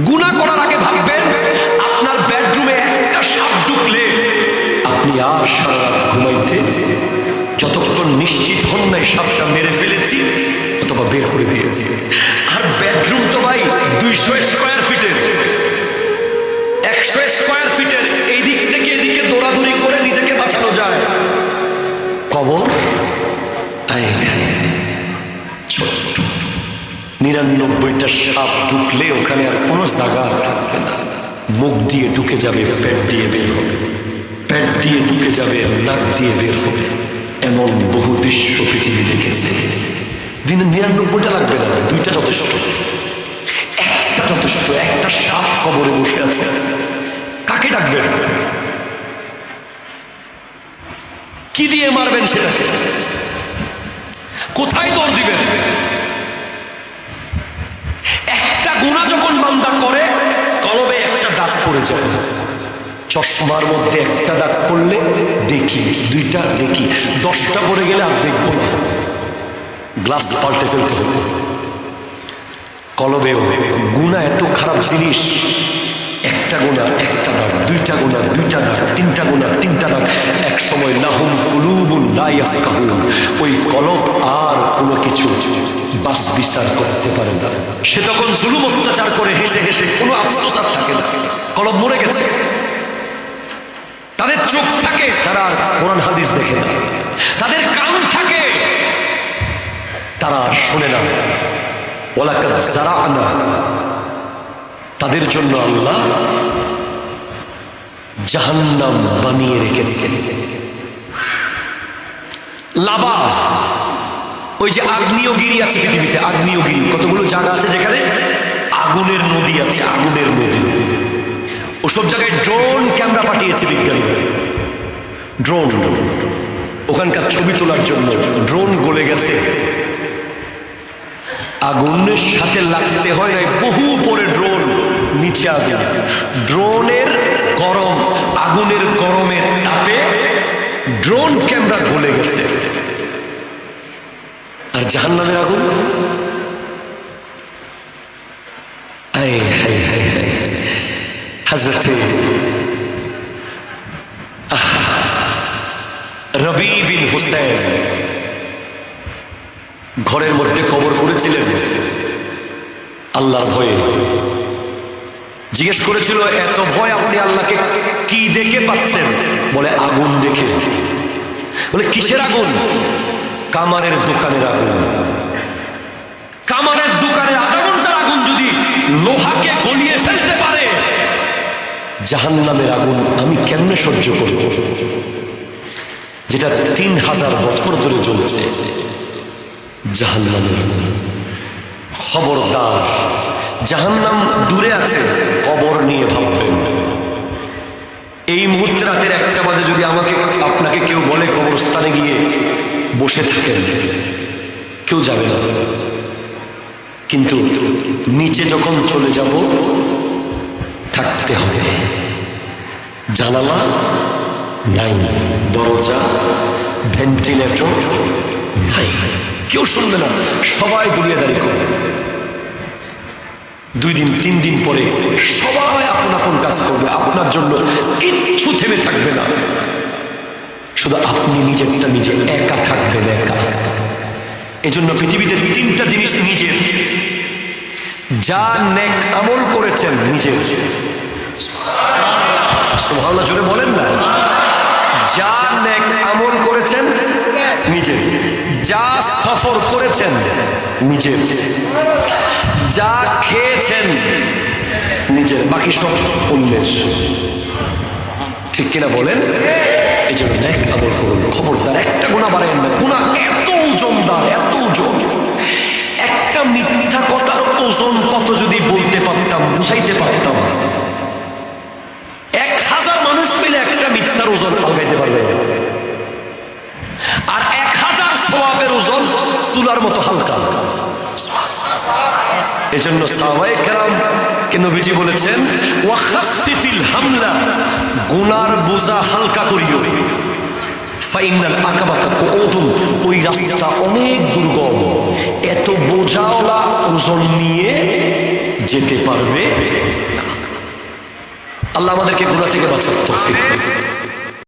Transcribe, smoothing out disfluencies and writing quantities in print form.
গুনাহ করার আগে ভাববেন আপনার বেডরুমে একটা সাপ ঢুকলে আপনি আর সারা রাত ঘুমাইতে যতক্ষণ নিশ্চিত হন নাই সাপটা মেরে ফেলেছি অথবা বের করে দিয়েছি। আর বেডরুম তো ভাই 200 স্কয়ার ফিটের, 100 স্কয়ার ফিটের, এই দিক থেকে এদিকে দৌড়াদৌড়ি করে নিজেকে বাঁচানো যায়। কবর ছোট্ট 99টা সাপ ঢুকলে ওখানে আর কোনো জায়গা থাকবে না। মুখ দিয়ে ঢুকে যাবে, পেট দিয়ে বের হবে, পেট দিয়ে ঢুকে যাবে, নাক দিয়ে বের হবে। এমন বহু দৃশ্য পৃথিবী দেখেছে। দিনে 99টা লাগবে না, 2টা যথেষ্ট, একটা যথেষ্ট। একটা সাপ কবরে বসে আছে, কাকে ডাকবেন? কি দিয়ে মারবেন সেটাকে? কোথায় দৌড় দিবেন? একটা গুনাহ যখন বান্দা করে কলবে একটা দাগ পড়ে যায়। চশমার মধ্যে একটা দাগ পড়লে দেখি, 2টা দেখি, 10টা পড়ে গেলে আর দেখবো না, গ্লাস পাল্টে ফেলতে হবে। কলবেও গুনাহ এত খারাপ জিনিস, একটা গুনাহ একটা দাগ, 2টা গুনাহ 2টা দাগ, 3টা গুনাহ 3টা দাগ। এক সময় লাহুম কুলুবুন লা ইয়াফকাহুন, ওই কলব আর কোনো কিছু বাস বিচার করতে পারে না। সে তখন জুলুম অত্যাচার করে হেসে হেসে, কোনো আফসোস আর থাকে না, কলব মরে গেছে। তাদের চোখ থাকে, তারা কোরআন হাদিস দেখে না। তাদের কান থাকে, তারা শোনে না। ওয়ালাকাদ যারা'না, তাদের জন্য আল্লাহ জাহান্নাম বানিয়ে রেখেছে। লাভা, ওই যে আগ্নেয়গিরি আছে পৃথিবীতে, আগ্নেয়গিরি কতগুলো জায়গা আছে যেখানে আগুনের নদী আছে, আগুনের নদী। ওসব জায়গায় ড্রোন ক্যামেরা পাঠিয়েছে বিজ্ঞানীরা, ড্রোন ওখানকার ছবি তোলার জন্য। ড্রোন গলে গেছে, আগুনের সাথে লাগতে হয় না, বহু উপরে ড্রোন, নিচে আগুন। ড্রোনের গরম, আগুনের গরমের তাপে ড্রোন ক্যামেরা গলে গেছে। আর জাহান্নামের আগুন, হযরতে রবি বিন হুসাইন ঘরের মধ্যে কবর করেছিলেন আল্লাহর ভয়ে। জিজ্ঞেস করেছিল, এত ভয় আপনি আল্লাহকে কি দেখে পাচ্ছেন? বলে আগুন দেখে। বলে কিসের আগুন? কামারের দোকানের আগুন। কামারের দোকানে আধা ঘন্টার আগুন যদি লোহাকে গলিয়ে ফেলতে পারে, জাহান্নামের আগুন আমি কেমনে সহ্য করব, যেটা 3000 বছর ধরে জ্বলছে। জাহান্নামের আগুন, খবরদার, জাহান্নাম দূরে আছে, কবর নিয়ে ভাববেন। এই মুহূর্তে রাতের 1টা বাজে যদি আমাকে আপনাকে কেউ বলে কবরস্থানে গিয়ে বসে থাকেন, কেউ যাবে না। কিন্তু নিচে যখন চলে যাব থাকতে হবে। জানালা নাই, দরজা, ভেন্টিলেটর নাই, কেউ শুনবে না, সবাই দুনিয়াদারি করবে। 2 দিন 3 দিন পরে সবাই আপন আপন কাজ করবে, আপনার জন্য কিচ্ছু থেমে থাকবে না। শুধু আপনি নিজেরটা নিজে একা থাকবেন, একা। এজন্য পৃথিবীতে 3টা জিনিস নিজের। যা নেক আমল করেছেন নিজের, সুবহানাল্লাহ জোরে বলেন না। যা নেক আমল করেছেন নিজের, যা সফর করেছেন নিজের, যা খেয়েছেন নিজের, বাকি সব অন্যের। ঠিক কিনা বলেন? এই জন্য নেক আমল করুন, খবরদার একটা গুনাহ বাড়াইয়েন না। গুনাহ এত ওজনদার, এত ওজন। একটা মিথ্যা কথার ওজন কত যদি বলতে পারতাম, বুঝাইতে পারতাম, 1000 মানুষ মিলে একটা মিথ্যার ওজন আলগাইতে পারবে। আর 1000 সওয়াবের ওজন তুলার মতো হালকা। এজন্য সাহাবায়ে কেরাম কে নবীজি বলেছেন, ওয়াখাফিফিল হামলা, গুনার বোঝা হালকা করিও। ফাইনাল আকাবাতা কুউদুন, ওই রাস্তা অনেক দুর্গম। এত বোঝাওয়ালা ওজন নিয়ে যেতে পারবে আল্লাহ আমাদেরকে গুনাহ থেকে বাঁচার তৌফিক দিন।